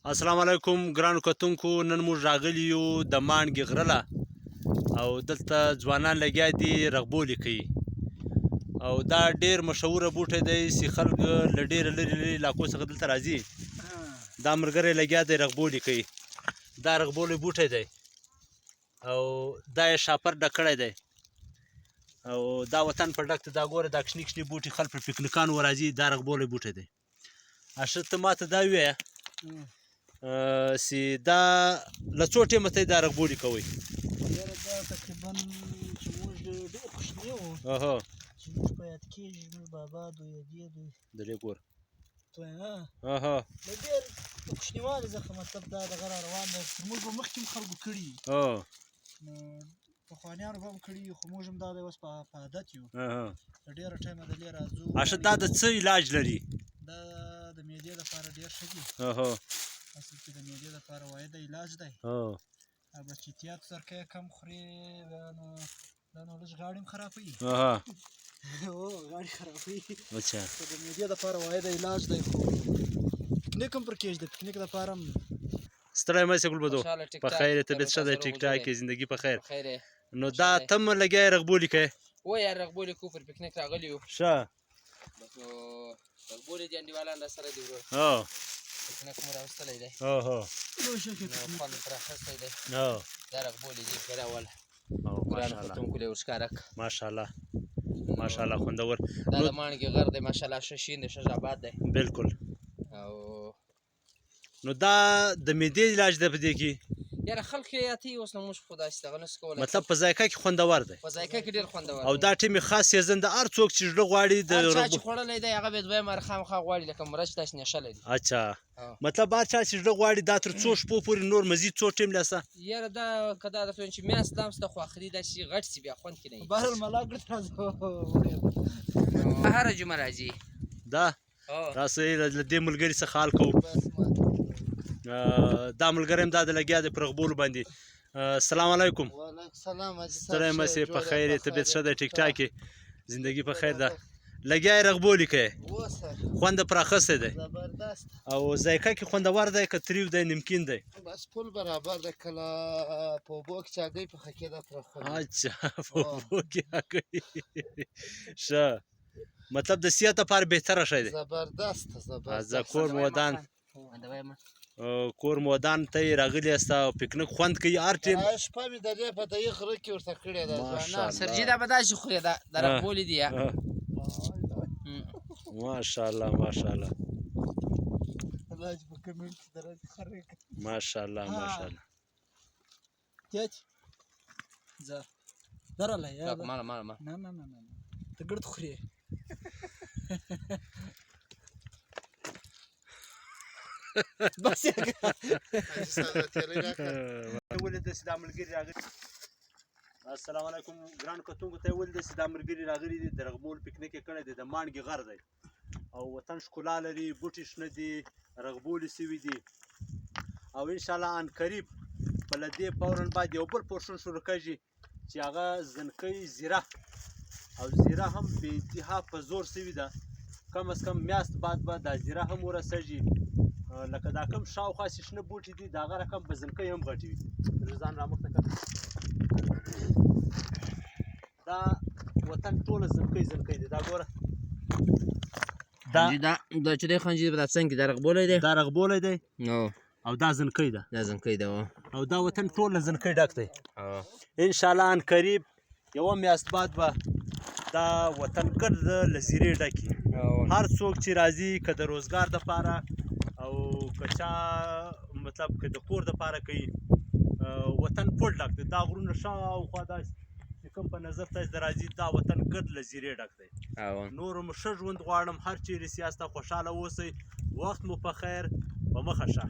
السلام علیکم ګرانو کتونکو، نن موږ راغلي یو د مانګې غره له او دلته ځوانان لګیا دي رغبولې کوي او دا ډېر مشهوره بوټی دی چې خلک له ډېره لرې لرې علاقو څخه دلته راځي. دا ملګری لګیا دی رغبولې کوي. دا رغبولې بوټی دی او دا یې شاپر ډک کړی دی او دا وطن په ډک دی. دا ګوره دا کشني کشني بوټي خلک پر پکنیکانو راځي. دا رغبولې بوټی دی. اشر ته ماته دا ووایه چې دا له څو ټیمه ته دا رغبولې کوئ؟ یاره دا تقریبا چې موږ ډېر کوچني وو چې موږ په یاد کېږي زموږ بابا دوی یا دې دوی دلې ګوره له ډېر کوچنیوالي څخه مطلب دا دغه را روان دی. تر موږ به مخکې هم خلکو کړي نو پخوانیانو به هم کړي خو موږ هم دا دی اوس په عادت یو. له ډېره ټایمه دلې راځو. اشه دا د څه علاج لري؟ دا د معدې لپاره ډېر ښه دي. اصل کې د معدې لپاره واحده علاج دی. البته چې احتیاط سره که کم خوري نو دا نو لږ غاړې هم خرابوي. غاړې خرابوي خو د معدې لپاره واحده علاج دی. خو پکنیک هم پر کېږدي. پکنیک لپاره هم ستړی مه شې ګلبدو. په خیر یې؟ طبیعت ښه دی؟ ټیک ټاک یې؟ زندګي په خیر؟ نو دا ته هم لګیا یې رغبولې کوې؟ و یار رغبولې کوو، پر پکنیک راغلي یو. ښه نو رغبولې دي انډیوالان راسره دي ورور. پکنیک مو راوستلی دی. نو خوند پرې اخیستی دی. دا رغبولې دي ښه راوله. ګرانو کتونکو له یې ورښکاره کړه. ماشاءالله ماشاءالله خوندور. دا د ماڼګې غر دی ماشاءالله. ښه شین دی، ښه اباد دی. بالکل. او نو دا د معدې علاج دی په دې کې؟ یاره خلک یې یاتي اوس نو موږ خو داسې دغه نشو کولی. مطلب په ذایقه کې خوندور دی؟ په ذایقه کې ډېر خوندور دی. او دا ټیم یې خاص سیزن د هر څوک چې زړه غواړي د هر چا چې خوړلی دی هغه به یې دویم وار خامخا غواړي لکه مرچ داسې نشه لري. اچھا مطلب هر چا چې زړه غواړي دا تر څو شپو پورې نور مزید څو ټیم لسه؟ یاره دا که دا درته وایم چې میاشت دام شته خو اخري داسې غټ شي بیا خوند کې نه وي. بهرالملا ګړد راځو هره جمعه راځي. دا راسئ له دې ملګري څخه حال کوو. دا ملګری هم دا د لګیا دی په رغبولو باندې. السلام علیکم. وعلیکم السلام. ستړی مه شې؟ په خیر یې؟ طبیعت ښه دی؟ ټیک ټاک یې؟ زندګي په خیر ده؟ لګیا یې رغبولې کوې؟ خوند یې پرې اخیستی دی زبردست. او ذایقه کې خوندور دی که تریو دی نمکین دی؟ بس پول برابر دی. کله په اوبو کې چې هګۍ پخه کېده پرې خوند. اچھا په اوبو کې هګۍ. ښه مطلب د صحت لپاره بهتره شی دی. زبردست زه کور مودان کور مودان ته یې راغلي یاست او پکنیک خوند کوي هر ټیم؟ شپه مې د دې په دې غره کې ورته کړې ده ځوانان. سرجي دا به داسې خوري. دا رغبولې دي. ماشاءالله ماشاءالله الله چې په کمنټ کې درته خرې ماشاءالله ماشاءالله. تیج زه درله یا مال نه ته ګړد خوري. بس ولې داسې دا ملګري راغلي؟ السلام علیکم ګرانو کتونکو ته یې ولې داسې دا ملګري راغلي دي؟ د رغبول پکنیک یې کړی دی. د مانګې غر دی او وطن ښکلا لري. بوټي شنه دي، رغبولې سوي دي او انشاءالله ان قریب په له دې فورا بعد یو بل پورشن شروع کېږي چې هغه زنکۍ زیره او زیره هم بې انتها په زور سوي ده. کم از کم میاشت بعد به دا زیره هم ورسېږي. لکه دا کوم شاوخوا چې شنه بوټي دي د هغه رقم به زنکۍ هم غټې وي. ځان رامخته کړه. دا وطن ټوله زنکۍ دی. دا ګوره دا چې دی خنجي په دا څنګ کې دا رغبولی دی. دا رغبولی دی او دا زنکۍ ده. دا زنکۍ ده او دا وطن ټول له زنکۍ ډک دی. انشاءالله ان قریب یوه میاشت بعد به دا وطن ګرد له زیرې ډکي. هر څوک چې راځي که د روزګار دپاره او که چا مطلب که د کور دپاره کوي وطن فل ډک دی. دا غرونه شاوخوا داسې چې کوم په نظر تاسې د راځي دا وطن ګرد له زیرې ډک دی. نور مو ښه ژوند غواړم. هر چیرې سیاسته خوشحاله اوسئ. وخت مو په خیر. په مخه شه.